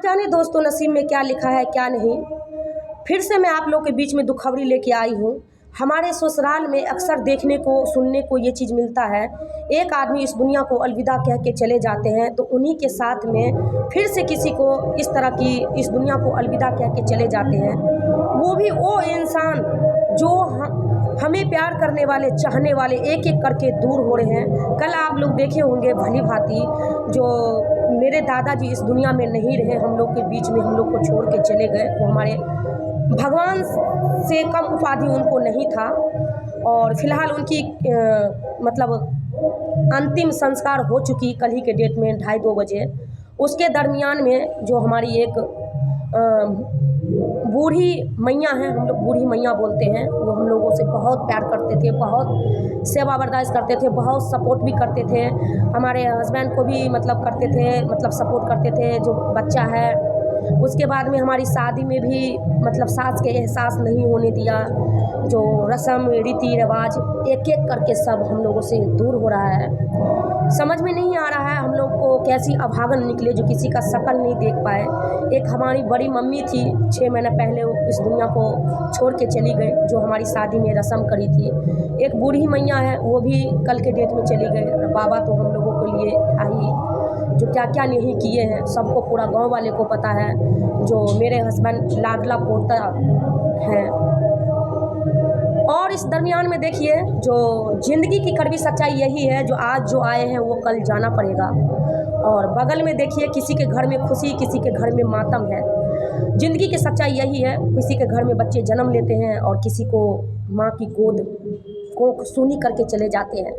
जाने दोस्तों नसीब में क्या लिखा है क्या नहीं। फिर से मैं आप लोग के बीच में दुखखबरी लेके आई हूँ। हमारे ससुराल में अक्सर देखने को सुनने को ये चीज़ मिलता है, एक आदमी इस दुनिया को अलविदा कह के चले जाते हैं तो उन्हीं के साथ में फिर से किसी को इस तरह की इस दुनिया को अलविदा कह के चले जाते हैं। वो भी वो इंसान जो हमें प्यार करने वाले चाहने वाले एक एक करके दूर हो रहे हैं। कल आप लोग देखे होंगे भली भांति जो मेरे दादाजी इस दुनिया में नहीं रहे, हम लोग के बीच में हम लोग को छोड़ के चले गए। वो हमारे भगवान से कम उपाधि उनको नहीं था और फिलहाल उनकी मतलब अंतिम संस्कार हो चुकी कल ही के डेट में 2:30 बजे। उसके दरमियान में जो हमारी एक बूढ़ी मैया हैं, हम लोग बूढ़ी मैया बोलते हैं, वो हम लोगों से बहुत प्यार करते थे, बहुत सेवा बर्दाश्त करते थे, बहुत सपोर्ट भी करते थे। हमारे हस्बैंड को भी मतलब करते थे, मतलब सपोर्ट करते थे। जो बच्चा है उसके बाद में हमारी शादी में भी मतलब सास के एहसास नहीं होने दिया। जो रस्म रीति रिवाज एक एक करके सब हम लोगों से दूर हो रहा है। समझ में नहीं आ रहा है हम लोग को कैसी अभागन निकले जो किसी का शक्ल नहीं देख पाए। एक हमारी बड़ी मम्मी थी, 6 महीने पहले वो इस दुनिया को छोड़ के चली गई, जो हमारी शादी में रस्म करी थी। एक बूढ़ी मैया है, वो भी कल के डेट में चली गई। और बाबा तो हम लोगों के लिए आई, जो क्या क्या नहीं किए हैं सबको पूरा गांव वाले को पता है। जो मेरे हस्बैंड लाडला पोता हैं। और इस दरमियान में देखिए जो ज़िंदगी की कड़वी सच्चाई यही है, जो आज जो आए हैं वो कल जाना पड़ेगा। और बगल में देखिए किसी के घर में खुशी किसी के घर में मातम है। ज़िंदगी की सच्चाई यही है, किसी के घर में बच्चे जन्म लेते हैं और किसी को माँ की गोद को सूनी करके चले जाते हैं।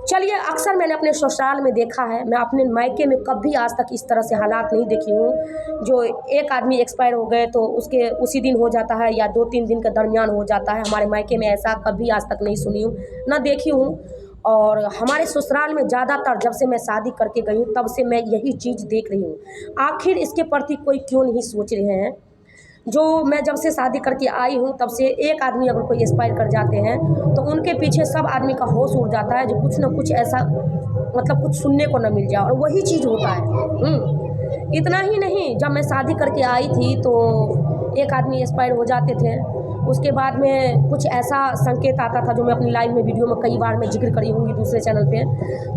चलिए, अक्सर मैंने अपने ससुराल में देखा है, मैं अपने मायके में कभी आज तक इस तरह से हालात नहीं देखी हूँ। जो एक आदमी एक्सपायर हो गए तो उसके उसी दिन हो जाता है या 2-3 दिन के दरमियान हो जाता है। हमारे मायके में ऐसा कभी आज तक नहीं सुनी हूँ, ना देखी हूँ। और हमारे ससुराल में ज़्यादातर जब से मैं शादी करके गई हूँ तब से मैं यही चीज़ देख रही हूँ। आखिर इसके प्रति कोई क्यों नहीं सोच रहे हैं? जो मैं जब से शादी करके आई हूँ तब से एक आदमी अगर कोई एक्सपायर कर जाते हैं तो उनके पीछे सब आदमी का होश उड़ जाता है, जो कुछ ना कुछ ऐसा मतलब कुछ सुनने को ना मिल जाए, और वही चीज़ होता है। इतना ही नहीं, जब मैं शादी करके आई थी तो एक आदमी एक्सपायर हो जाते थे, उसके बाद में कुछ ऐसा संकेत आता था जो मैं अपनी लाइव में वीडियो में कई बार मैं जिक्र करी होंगी दूसरे चैनल पे।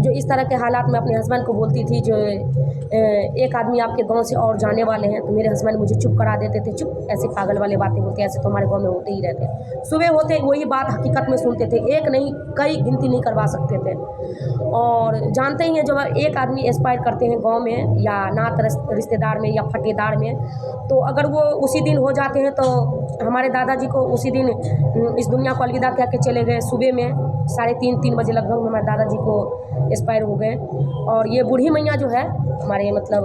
जो इस तरह के हालात मैं अपने हस्बैंड को बोलती थी, जो एक आदमी आपके गांव से और जाने वाले हैं, तो मेरे हस्बैंड मुझे चुप करा देते थे। चुप, ऐसे पागल वाले बातें बोलते हैं, ऐसे तो हमारे गाँव में होते ही रहते। सुबह होते वही बात हकीकत में सुनते थे, एक नहीं कई गिनती नहीं करवा सकते थे। और जानते ही हैं जब एक आदमी एक्सपायर करते हैं गाँव में या नात रिश्तेदार में या फटेदार में, तो अगर वो उसी दिन हो जाते हैं तो हमारे दादाजी को उसी दिन इस दुनिया को अलविदा कह के चले गए। सुबह में 3:30-3 बजे लगभग में हमारे दादाजी को एक्सपायर हो गए। और ये बूढ़ी मैया जो है हमारे मतलब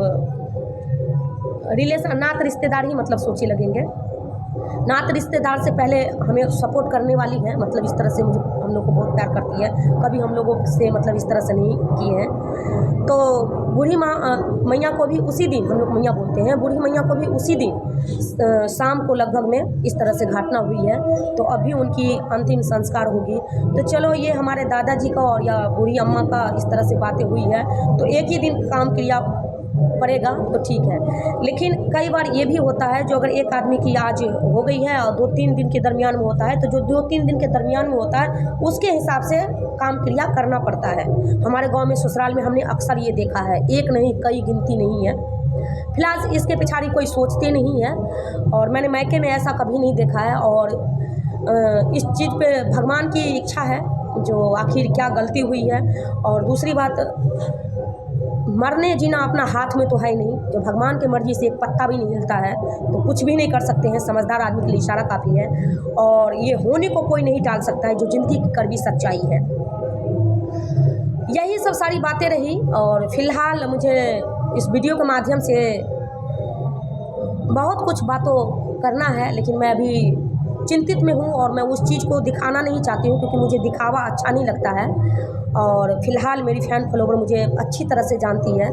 रिलेशन नात रिश्तेदार ही मतलब सोचे लगेंगे, नात रिश्तेदार से पहले हमें सपोर्ट करने वाली है। मतलब इस तरह से मुझे हम लोग को बहुत प्यार करती है, कभी हम लोगों से मतलब इस तरह से नहीं किए हैं। तो बूढ़ी मैया को भी उसी दिन, हम लोग मैया बोलते हैं, बूढ़ी मैया को भी उसी दिन शाम को लगभग में इस तरह से घटना हुई है। तो अभी उनकी अंतिम संस्कार होगी। तो चलो, ये हमारे दादाजी का और या बूढ़ी अम्मा का इस तरह से बातें हुई है तो एक ही दिन काम क्रिया पड़ेगा तो ठीक है। लेकिन कई बार ये भी होता है, जो अगर एक आदमी की आज हो गई है और 2-3 दिन के दरमियान में होता है, तो जो 2-3 दिन के दरमियान में होता है उसके हिसाब से काम क्रिया करना पड़ता है। हमारे गांव में ससुराल में हमने अक्सर ये देखा है, एक नहीं कई गिनती नहीं है। फिलहाल इसके पिछाड़ी कोई सोचते नहीं है और मैंने मायके में ऐसा कभी नहीं देखा है। और इस चीज़ पे भगवान की इच्छा है, जो आखिर क्या गलती हुई है। और दूसरी बात, मरने जीना अपना हाथ में तो है ही नहीं। जो भगवान की मर्जी से एक पत्ता भी नहीं हिलता है तो कुछ भी नहीं कर सकते हैं। समझदार आदमी के लिए इशारा काफ़ी है और ये होने को कोई नहीं टाल सकता है, जो ज़िंदगी की कड़वी सच्चाई है। यही सब सारी बातें रही। और फिलहाल मुझे इस वीडियो के माध्यम से बहुत कुछ बातों करना है, लेकिन मैं अभी चिंतित में हूँ और मैं उस चीज़ को दिखाना नहीं चाहती हूँ, क्योंकि मुझे दिखावा अच्छा नहीं लगता है। और फिलहाल मेरी फैन फॉलोवर मुझे अच्छी तरह से जानती है।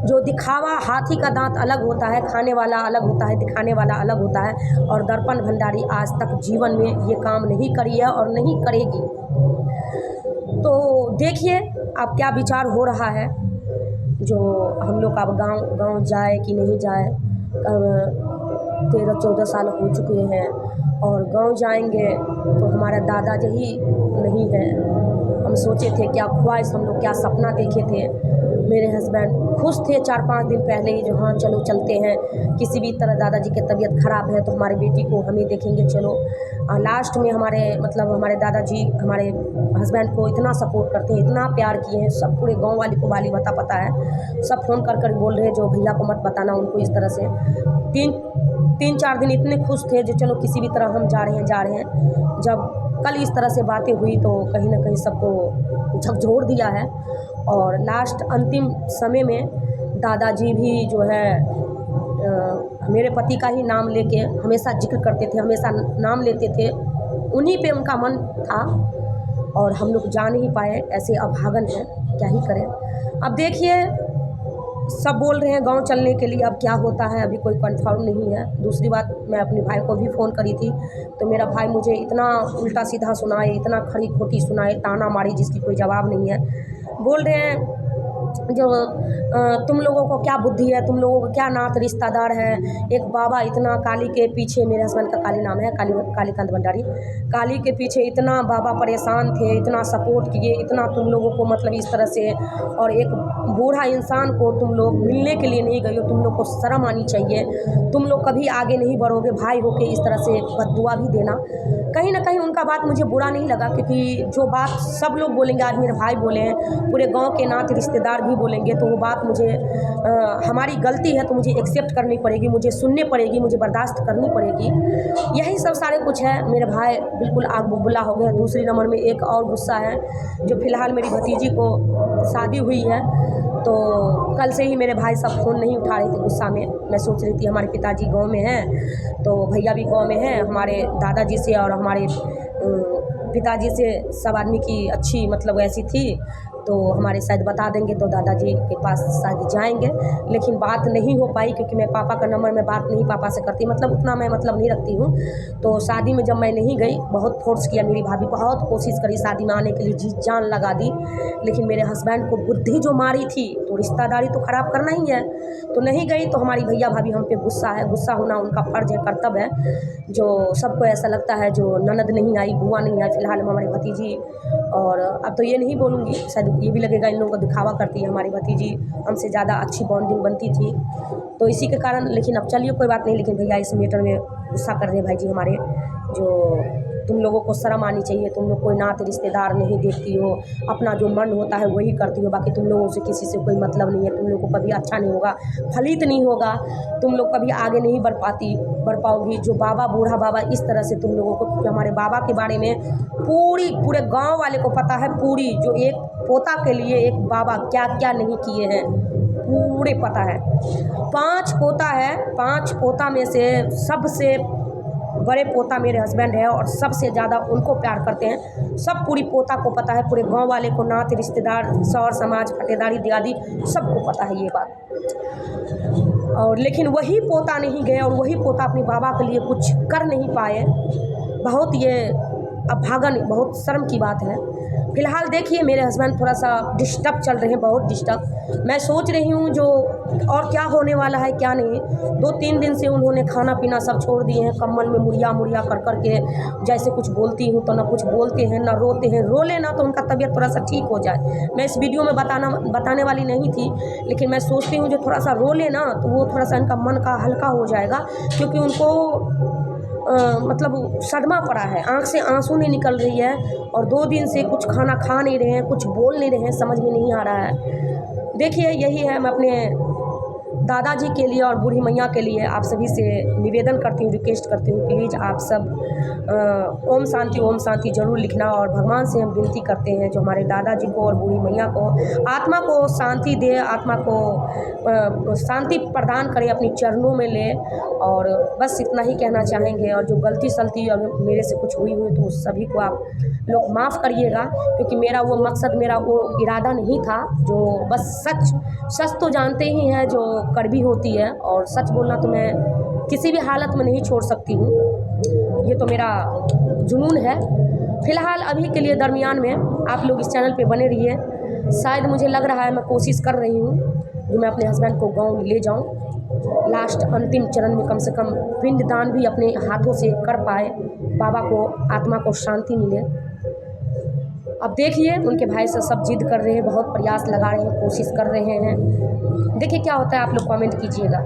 जो दिखावा, हाथी का दांत अलग होता है, खाने वाला अलग होता है, दिखाने वाला अलग होता है। और दर्पण भंडारी आज तक जीवन में ये काम नहीं करी है और नहीं करेगी। तो देखिए अब क्या विचार हो रहा है। जो हम लोग अब गांव जाए कि नहीं जाए। 13-14 साल हो चुके हैं और गांव जाएंगे तो हमारा दादाजी ही नहीं है। हम सोचे थे, क्या ख्वाहिश हम लोग, क्या सपना देखे थे। मेरे हस्बैंड खुश थे 4-5 दिन पहले ही, जो हाँ चलो चलते हैं, किसी भी तरह दादाजी की तबीयत ख़राब है तो हमारे बेटी को हम ही देखेंगे, चलो। लास्ट में हमारे दादाजी हमारे हस्बैंड को इतना सपोर्ट करते हैं, इतना प्यार किए हैं। सब पूरे गांव वाले को वाली पता है, सब फ़ोन कर बोल रहे हैं जो भैया को मत बताना उनको इस तरह से। 3-4 दिन इतने खुश थे जो चलो किसी भी तरह हम जा रहे हैं। जब कल इस तरह से बातें हुई तो कहीं ना कहीं सबको झकझोर दिया है। और लास्ट अंतिम समय में दादाजी भी जो है मेरे पति का ही नाम लेके हमेशा जिक्र करते थे, हमेशा नाम लेते थे, उन्हीं पे उनका मन था और हम लोग जा नहीं पाए। ऐसे अभागन है, क्या ही करें। अब देखिए, सब बोल रहे हैं गांव चलने के लिए, अब क्या होता है अभी कोई कंफर्म नहीं है। दूसरी बात, मैं अपने भाई को भी फ़ोन करी थी तो मेरा भाई मुझे इतना उल्टा सीधा सुनाए, इतना खरी खोटी सुनाए, ताना मारी जिसकी कोई जवाब नहीं है। बोल रहे हैं जो तुम लोगों को क्या बुद्धि है, तुम लोगों को क्या नात रिश्तेदार है। एक बाबा इतना काली के पीछे, मेरे हस्बैंड का काली नाम है, कालीकांत भंडारी, काली के पीछे इतना बाबा परेशान थे, इतना सपोर्ट किए, इतना तुम लोगों को मतलब इस तरह से। और एक बूढ़ा इंसान को तुम लोग मिलने के लिए नहीं गए हो, तुम लोग को शर्म आनी चाहिए। तुम लोग कभी आगे नहीं बढ़ोगे, भाई होके इस तरह से बद्दुआ भी देना। कहीं ना कहीं उनका बात मुझे बुरा नहीं लगा, क्योंकि जो बात सब लोग बोलेंगे, आज मेरे भाई बोले हैं, पूरे गांव के नाते रिश्तेदार भी बोलेंगे, तो वो बात मुझे हमारी गलती है तो मुझे एक्सेप्ट करनी पड़ेगी, मुझे सुननी पड़ेगी, मुझे बर्दाश्त करनी पड़ेगी। यही सब सारे कुछ है। मेरे भाई बिल्कुल आग बबूला हो गए। दूसरी नंबर में एक और गुस्सा है, जो फ़िलहाल मेरी भतीजी को शादी हुई है तो कल से ही मेरे भाई सब फ़ोन नहीं उठा रहे थे गुस्सा में। मैं सोच रही थी हमारे पिताजी गांव में हैं तो भैया भी गांव में हैं, हमारे दादाजी से और हमारे पिताजी से सब आदमी की अच्छी मतलब ऐसी थी तो हमारे शायद बता देंगे तो दादाजी के पास शायद जाएंगे। लेकिन बात नहीं हो पाई क्योंकि मैं पापा का नंबर मैं बात नहीं पापा से करती, मतलब उतना मैं मतलब नहीं रखती हूँ। तो शादी में जब मैं नहीं गई, बहुत फोर्स किया, मेरी भाभी बहुत कोशिश करी शादी में आने के लिए, जी जान लगा दी, लेकिन मेरे हस्बैंड को बुद्धि जो मारी थी तो रिश्तेदारी तो ख़राब करना ही है, तो नहीं गई। तो हमारी भैया भाभी हम पे गुस्सा है, गुस्सा होना उनका फ़र्ज़ है, कर्तव्य है। जो सबको ऐसा लगता है जो ननद नहीं आई, बुआ नहीं आई, फ़िलहाल हमारी भतीजी, और अब तो ये नहीं बोलूँगी, शायद ये भी लगेगा इन लोगों को दिखावा करती है, हमारी भतीजी हमसे ज़्यादा अच्छी बॉन्डिंग बनती थी तो इसी के कारण। लेकिन अब चलिए कोई बात नहीं, लेकिन भैया इस मैटर में गुस्सा कर रहे हैं भाई जी हमारे, जो तुम लोगों को शर्म आनी चाहिए, तुम लोग कोई नाते रिश्तेदार नहीं देखती हो, अपना जो मन होता है वही करती हो, बाकी तुम लोगों से किसी से कोई मतलब नहीं है, तुम लोग को कभी अच्छा नहीं होगा, फलित नहीं होगा, तुम लोग कभी आगे नहीं बढ़ पाओगी। जो बाबा, बूढ़ा बाबा इस तरह से तुम लोगों को, क्योंकि हमारे बाबा के बारे में पूरे गाँव वाले को पता है, पूरी जो एक पोता के लिए एक बाबा क्या क्या नहीं किए हैं पूरे पता है। 5 पोता है, 5 पोता में से सबसे बड़े पोता मेरे हस्बैंड है और सबसे ज़्यादा उनको प्यार करते हैं। सब पूरी पोता को पता है, पूरे गांव वाले को, नाते रिश्तेदार, सौर समाज, फटेदारी दियादी सबको पता है ये बात। और लेकिन वही पोता नहीं गए और वही पोता अपने बाबा के लिए कुछ कर नहीं पाए। बहुत ये अभागन, बहुत शर्म की बात है। फ़िलहाल देखिए मेरे हस्बैंड थोड़ा सा डिस्टर्ब चल रहे हैं, बहुत डिस्टर्ब। मैं सोच रही हूँ जो और क्या होने वाला है क्या नहीं। 2-3 दिन से उन्होंने खाना पीना सब छोड़ दिए हैं, कम्बल में मुड़िया कर के, जैसे कुछ बोलती हूँ तो ना कुछ बोलते हैं ना रोते हैं। रो लेना तो उनका तबीयत थोड़ा सा ठीक हो जाए। मैं इस वीडियो में बताने वाली नहीं थी, लेकिन मैं सोचती हूँ जो थोड़ा सा रो लेना तो वो थोड़ा सा इनका मन का हल्का हो जाएगा, क्योंकि उनको मतलब सदमा पड़ा है, आँख से आंसू नहीं निकल रही है और 2 दिन से कुछ खाना खा नहीं रहे हैं, कुछ बोल नहीं रहे हैं, समझ में नहीं आ रहा है। देखिए यही है, मैं अपने दादाजी के लिए और बूढ़ी मैया के लिए आप सभी से निवेदन करती हूँ, रिक्वेस्ट करती हूँ, प्लीज़ आप सब ओम शांति ज़रूर लिखना। और भगवान से हम विनती करते हैं जो हमारे दादाजी को और बूढ़ी मैया को आत्मा को शांति दे, आत्मा को शांति प्रदान करे, अपनी चरणों में ले। और बस इतना ही कहना चाहेंगे। और जो गलती सलती अगर मेरे से कुछ हुई तो उस सभी को आप लोग माफ़ करिएगा, क्योंकि मेरा वो मकसद, मेरा वो इरादा नहीं था। जो बस सच तो जानते ही हैं जो कड़वी होती है, और सच बोलना तो मैं किसी भी हालत में नहीं छोड़ सकती हूँ, ये तो मेरा जुनून है। फ़िलहाल अभी के लिए दरमियान में आप लोग इस चैनल पे बने रहिए। शायद मुझे लग रहा है मैं कोशिश कर रही हूँ जो मैं अपने हस्बैंड को गाँव ले जाऊँ, लास्ट अंतिम चरण में कम से कम पिंडदान भी अपने हाथों से कर पाए, बाबा को आत्मा को शांति मिले। अब देखिए उनके भाई से सब जिद कर रहे हैं, बहुत प्रयास लगा रहे हैं, कोशिश कर रहे हैं। देखिए क्या होता है, आप लोग कमेंट कीजिएगा।